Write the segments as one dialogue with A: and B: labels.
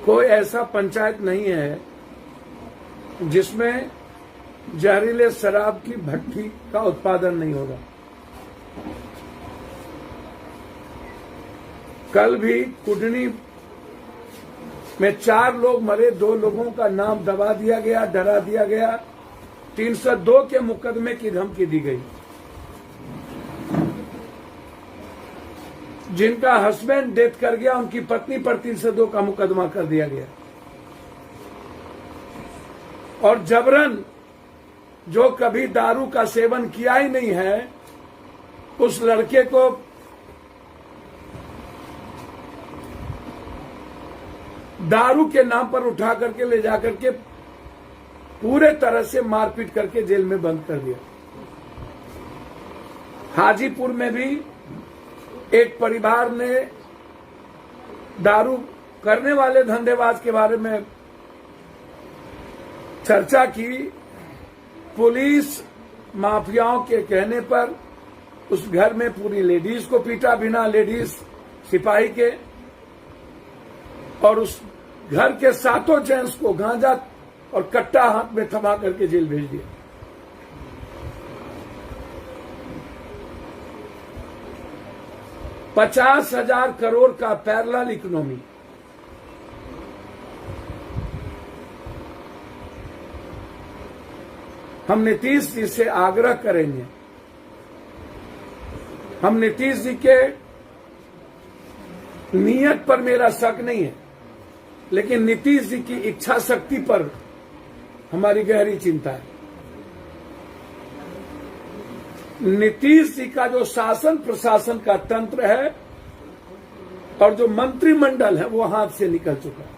A: कोई ऐसा पंचायत नहीं है जिसमें जहरीले शराब की भट्टी का उत्पादन नहीं होगा। कल भी कुडनी में 4 लोग मरे, 2 लोगों का नाम दबा दिया गया, डरा दिया गया, 302 के मुकदमे की धमकी दी गई। जिनका हस्बैंड डेथ कर गया उनकी पत्नी पर 302 का मुकदमा कर दिया गया। और जबरन जो कभी दारू का सेवन किया ही नहीं है उस लड़के को दारू के नाम पर उठा करके ले जाकर के पूरे तरह से मारपीट करके जेल में बंद कर दिया। हाजीपुर में भी एक परिवार ने दारू करने वाले धंधेबाज के बारे में चर्चा की। पुलिस माफियाओं के कहने पर उस घर में पूरी लेडीज को पीटा, बिना लेडीज सिपाही के, और उस घर के 7 जेंट्स को गांजा और कट्टा हाथ में थमा करके जेल भेज दिया। ₹50,000 करोड़ का पैरेलल इकोनॉमी। हम नीतीश जी से आग्रह करेंगे, हम नीतीश जी के नियत पर मेरा शक नहीं है, लेकिन नीतीश जी की इच्छा शक्ति पर हमारी गहरी चिंता है। नीतीश जी का जो शासन प्रशासन का तंत्र है और जो मंत्रिमंडल है वो हाथ से निकल चुका है।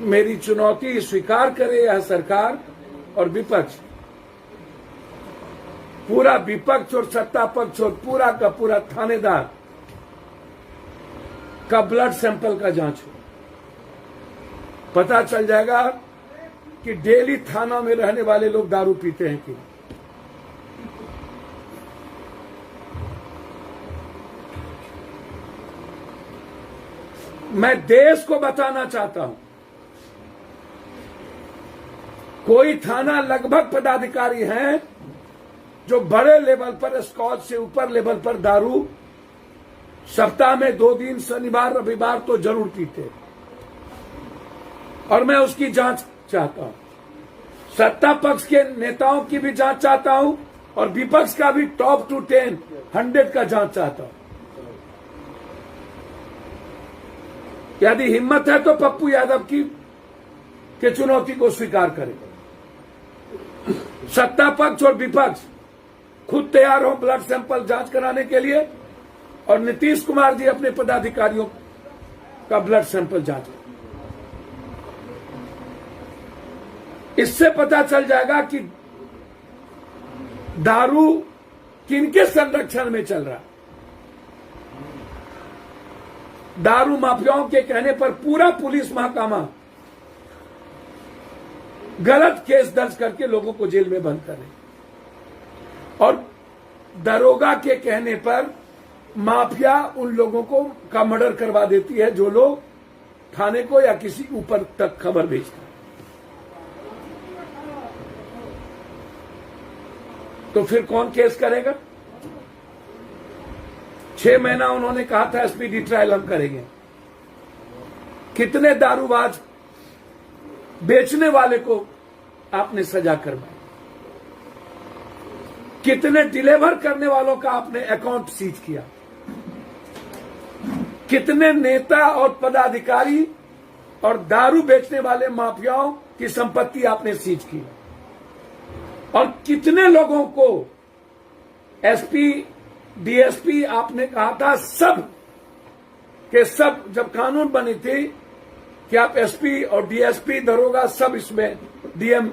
A: मेरी चुनौती स्वीकार करे यह सरकार और विपक्ष, पूरा विपक्ष और सत्ता पक्ष और पूरा का पूरा थानेदार का ब्लड सैंपल का जांच हो। पता चल जाएगा कि डेली थाना में रहने वाले लोग दारू पीते हैं कि मैं देश को बताना चाहता हूं, कोई थाना लगभग पदाधिकारी हैं जो बड़े लेवल पर, स्कॉच से ऊपर लेवल पर दारू सप्ताह में 2 दिन शनिवार रविवार तो जरूर पीते, और मैं उसकी जांच चाहता हूं। सत्ता पक्ष के नेताओं की भी जांच चाहता हूं और विपक्ष का भी टॉप टू 10, 100 का जांच चाहता हूं। यदि हिम्मत है तो पप्पू यादव की के चुनौती को स्वीकार करें। सत्ता पक्ष और विपक्ष खुद तैयार हो ब्लड सैंपल जांच कराने के लिए, और नीतीश कुमार जी अपने पदाधिकारियों का ब्लड सैंपल जांच। इससे पता चल जाएगा कि दारू किनके संरक्षण में चल रहा। दारू माफियाओं के कहने पर पूरा पुलिस महकमा गलत केस दर्ज करके लोगों को जेल में बंद करे, और दरोगा के कहने पर माफिया उन लोगों को का मर्डर करवा देती है जो लोग थाने को या किसी ऊपर तक खबर भेजते हैं। तो फिर कौन केस करेगा? 6 महीना उन्होंने कहा था स्पीडी ट्रायल हम करेंगे। कितने दारूबाज बेचने वाले को आपने सजा करवाई? कितने डिलीवर करने वालों का आपने अकाउंट सीज किया? कितने नेता और पदाधिकारी और दारू बेचने वाले माफियाओं की संपत्ति आपने सीज की? और कितने लोगों को एसपी डीएसपी आपने कहा था सब के सब, जब कानून बनी थी कि आप एसपी और डीएसपी दरोगा सब इसमें डीएम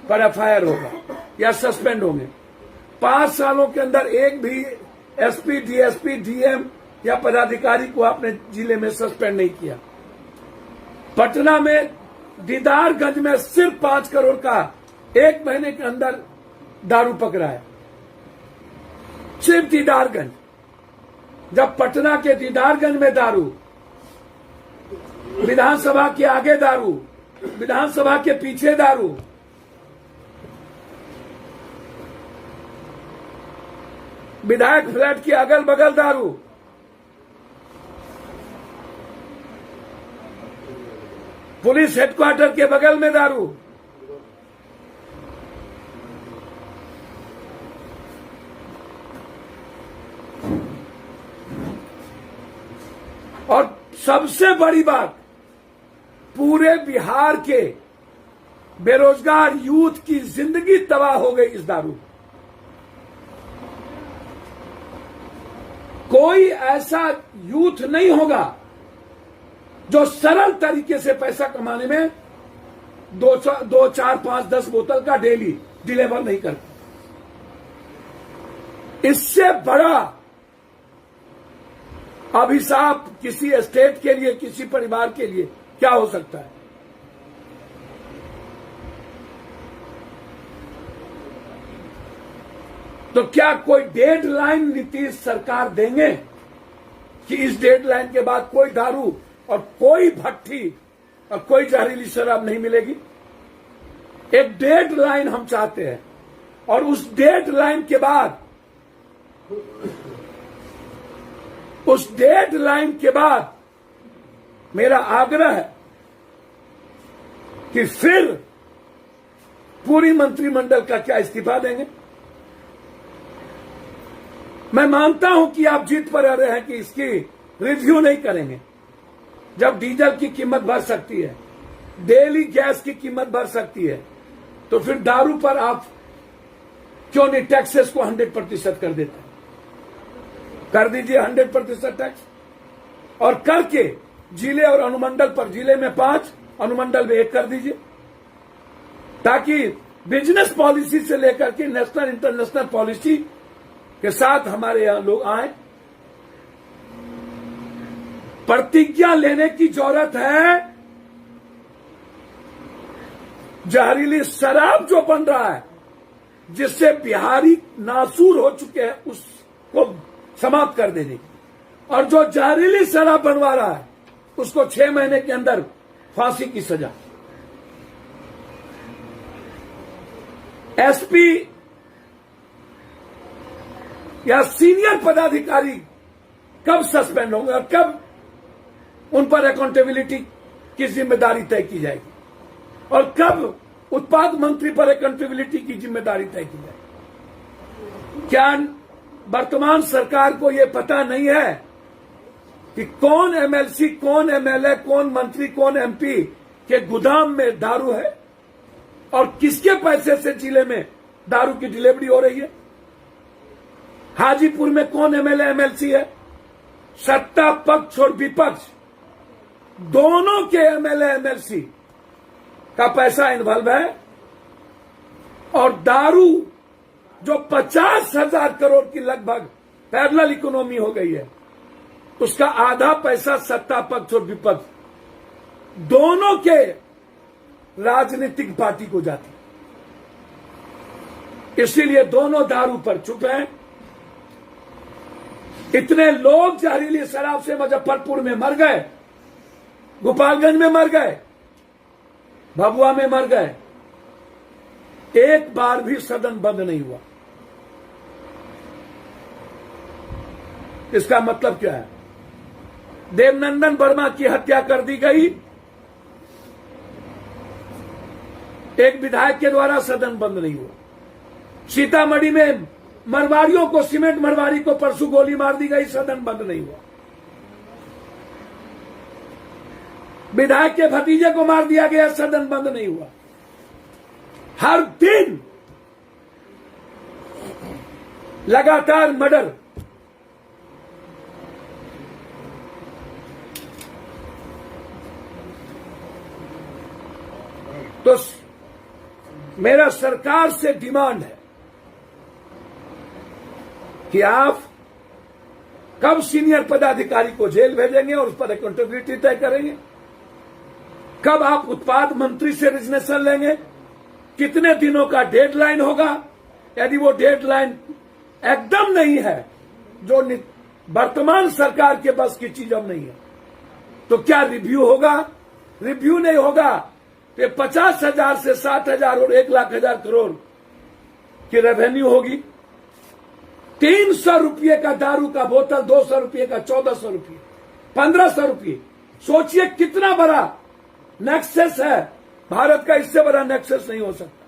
A: पर एफआईआर होगा या सस्पेंड होंगे। 5 सालों के अंदर एक भी एसपी डीएसपी डीएम या पदाधिकारी को आपने जिले में सस्पेंड नहीं किया। पटना में दीदारगंज में सिर्फ 5 करोड़ का 1 महीने के अंदर दारू पकड़ा है, सिर्फ दीदारगंज। जब पटना के दीदारगंज में दारू विधानसभा के आगे दारू, विधानसभा के पीछे दारू, विधायक फ्लैट के अगल बगल दारू, पुलिस हेडक्वार्टर के बगल में दारू, और सबसे बड़ी बात, पूरे बिहार के बेरोजगार यूथ की जिंदगी तबाह हो गई इस दारू। कोई ऐसा यूथ नहीं होगा जो सरल तरीके से पैसा कमाने में 2, 4, 5, 10 बोतल का डेली डिलीवर नहीं करता। इससे बड़ा अभिशाप किसी स्टेट के लिए, किसी परिवार के लिए क्या हो सकता है? तो क्या कोई डेडलाइन नीतीश सरकार देंगे कि इस डेडलाइन के बाद कोई दारू और कोई भट्टी और कोई जहरीली शराब नहीं मिलेगी? एक डेडलाइन हम चाहते हैं, और उस डेडलाइन के बाद, उस डेडलाइन के बाद मेरा आग्रह है कि फिर पूरी मंत्रिमंडल का क्या इस्तीफा देंगे। मैं मानता हूं कि आप जीत पर आ रहे हैं कि इसकी रिव्यू नहीं करेंगे। जब डीजल की कीमत बढ़ सकती है, डेली गैस की कीमत बढ़ सकती है, तो फिर दारू पर आप क्यों नहीं टैक्सेस को 100% कर देते हैं? कर दीजिए 100% टैक्स, और करके जिले और अनुमंडल पर, जिले में 5, अनुमंडल में 1 कर दीजिए, ताकि बिजनेस पॉलिसी से लेकर के नेशनल इंटरनेशनल पॉलिसी के साथ हमारे यहां लोग आए। प्रतिज्ञा लेने की जरूरत है। जहरीली शराब जो बन रहा है, जिससे बिहारी नासूर हो चुके हैं, उसको समाप्त कर देने की, और जो जहरीली शराब बनवा रहा है उसको 6 महीने के अंदर फांसी की सजा। एसपी या सीनियर पदाधिकारी कब सस्पेंड होंगे और कब उन पर अकाउंटेबिलिटी की जिम्मेदारी तय की जाएगी, और कब उत्पाद मंत्री पर अकाउंटेबिलिटी की जिम्मेदारी तय की जाएगी? क्या वर्तमान सरकार को यह पता नहीं है कि कौन एमएलसी, कौन एमएलए, कौन मंत्री, कौन एमपी के गोदाम में दारू है, और किसके पैसे से जिले में दारू की डिलीवरी हो रही है? हाजीपुर में कौन एमएलए, एमएलसी है? सत्ता पक्ष और विपक्ष दोनों के एमएलए, एमएलसी का पैसा इन्वॉल्व है, और दारू जो 50,000 करोड़ की लगभग पैरेलल इकोनॉमी हो गई है, उसका आधा पैसा सत्ता पक्ष और विपक्ष दोनों के राजनीतिक पार्टी को जाती। इसीलिए दोनों दारू पर चुप हैं। इतने लोग जहरीली शराब से मुजफ्फरपुर में मर गए, गोपालगंज में मर गए, भभुआ में मर गए, एक बार भी सदन बंद नहीं हुआ। इसका मतलब क्या है? देवनंदन वर्मा की हत्या कर दी गई, एक विधायक के द्वारा सदन बंद नहीं हुआ। सीतामढ़ी में मरवाड़ियों को, सीमेंट मरवाड़ी को परसों गोली मार दी गई, सदन बंद नहीं हुआ। विधायक के भतीजे को मार दिया गया, सदन बंद नहीं हुआ। हर दिन लगातार मर्डर, तो मेरा सरकार से डिमांड है कि आप कब सीनियर पदाधिकारी को जेल भेजेंगे और उस पर अकाउंटेबिलिटी तय करेंगे? कब आप उत्पाद मंत्री से रिजनेशन लेंगे? कितने दिनों का डेडलाइन होगा? यदि वो डेडलाइन एकदम नहीं है, जो वर्तमान सरकार के बस की चीज अब नहीं है, तो क्या रिव्यू होगा? रिव्यू नहीं होगा तो 50,000 से 60,000 और 1,00,000 करोड़ की रेवेन्यू होगी। 300 रुपये का दारू का बोतल 200 रुपये का 1,400 रुपये 1,500 रुपये। सोचिए कितना बड़ा नेक्सस है भारत का, इससे बड़ा नेक्सस नहीं हो सकता।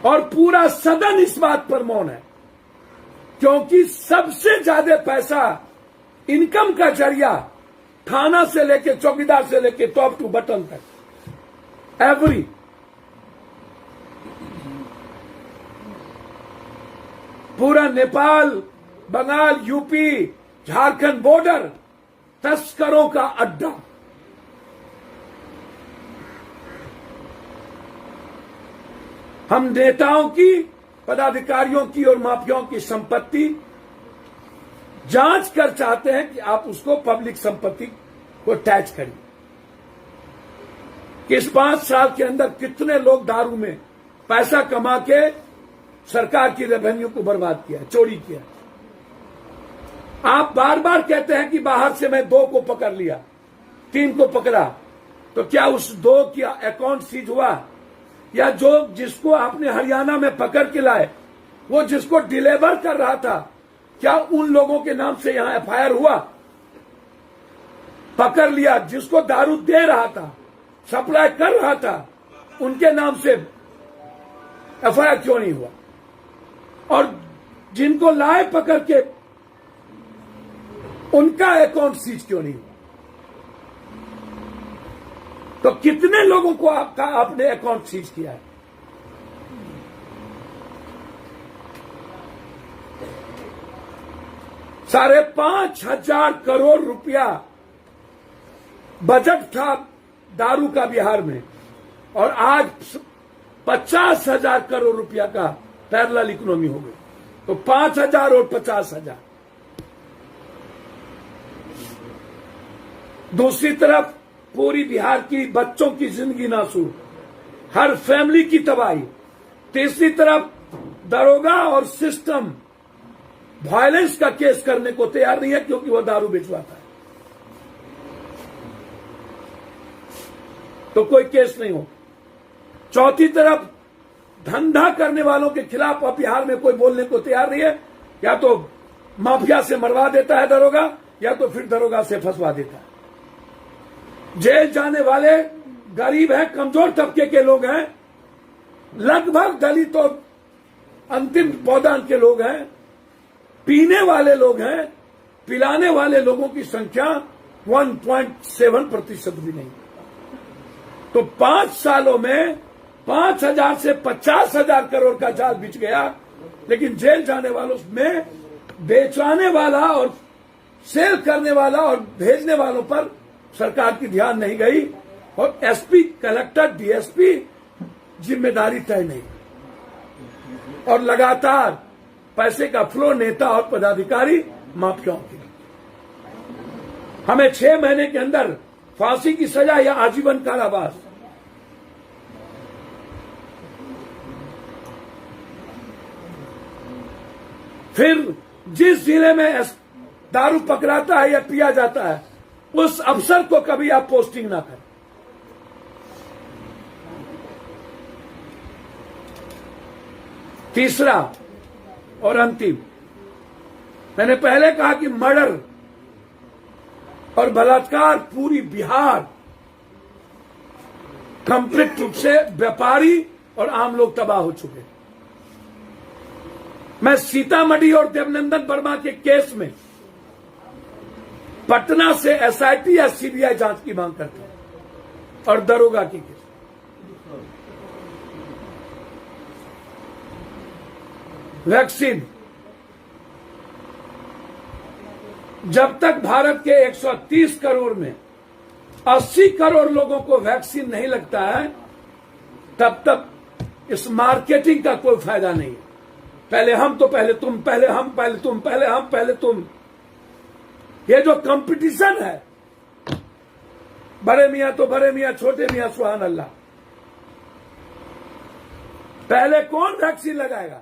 A: और पूरा सदन इस बात पर मौन है, क्योंकि सबसे ज्यादा पैसा इनकम का जरिया थाना से लेके चौकीदार से लेके टॉप टू बटन तक एवरी पूरा नेपाल, बंगाल, यूपी, झारखंड बॉर्डर तस्करों का अड्डा। हम नेताओं की, पदाधिकारियों की और माफियाओं की संपत्ति जांच कर चाहते हैं कि आप उसको पब्लिक संपत्ति को टैच करिए कि इस 5 साल के अंदर कितने लोग दारू में पैसा कमा के सरकार की रेवेन्यू को बर्बाद किया, चोरी किया। आप बार बार कहते हैं कि बाहर से मैं 2 को पकड़ लिया, 3 को पकड़ा, तो क्या उस 2 की अकाउंट सीज हुआ? या जो जिसको आपने हरियाणा में पकड़ के लाए, वो जिसको डिलीवर कर रहा था, क्या उन लोगों के नाम से यहां एफआईआर हुआ? पकड़ लिया, जिसको दारू दे रहा था, सप्लाई कर रहा था, उनके नाम से एफआईआर क्यों नहीं हुआ? और जिनको लाए पकड़ के, उनका अकाउंट सीज क्यों नहीं हुआ? तो कितने लोगों को आपने अकाउंट सीज किया है? ₹5,500 करोड़ रुपया बजट था दारू का बिहार में, और आज 50,000 करोड़ रुपया का पैरेलल इकोनॉमी हो गई। तो 5,000 और 50,000। दूसरी तरफ पूरी बिहार की बच्चों की जिंदगी नासूर, हर फैमिली की तबाही। तीसरी तरफ दरोगा और सिस्टम वायलेंस का केस करने को तैयार नहीं है, क्योंकि वह दारू बेचवाता है, तो कोई केस नहीं हो। चौथी तरफ धंधा करने वालों के खिलाफ अब बिहार में कोई बोलने को तैयार नहीं है। या तो माफिया से मरवा देता है दरोगा, या तो फिर दरोगा से फंसवा देता है। जेल जाने वाले गरीब हैं, कमजोर तबके के लोग हैं, लगभग दलित और अंतिम पौदान के लोग हैं, पीने वाले लोग हैं, पिलाने वाले लोगों की संख्या 1.7% भी नहीं। तो 5 सालों में 5,000 से 50,000 करोड़ का जाल बिछ गया, लेकिन जेल जाने वालों में बेचवाने वाला और सेल करने वाला और भेजने वालों पर सरकार की ध्यान नहीं गई, और एसपी, कलेक्टर, डीएसपी जिम्मेदारी तय नहीं, और लगातार पैसे का फ्लो नेता और पदाधिकारी माफियाओं की। हमें 6 महीने के अंदर फांसी की सजा या आजीवन कारावास। फिर जिस जिले में दारू पकड़ाता है या पिया जाता है, उस अफसर को कभी आप पोस्टिंग ना करें। तीसरा और अंतिम, मैंने पहले कहा कि मर्डर और बलात्कार पूरी बिहार कंप्लीट रूप से व्यापारी और आम लोग तबाह हो चुके। मैं सीतामढ़ी और देवनंदन वर्मा के केस में पटना से एसआईटी या सीबीआई जांच की मांग करता हूं, और दरोगा की केस। वैक्सीन, जब तक भारत के 130 करोड़ में 80 करोड़ लोगों को वैक्सीन नहीं लगता है, तब तक इस मार्केटिंग का कोई फायदा नहीं है। पहले हम तो पहले तुम, पहले हम, पहले तुम, पहले हम, पहले तुम, ये जो कंपटीशन है, बड़े मियां तो बड़े मियां, छोटे मियां सुभान अल्लाह। पहले कौन वैक्सीन लगाएगा?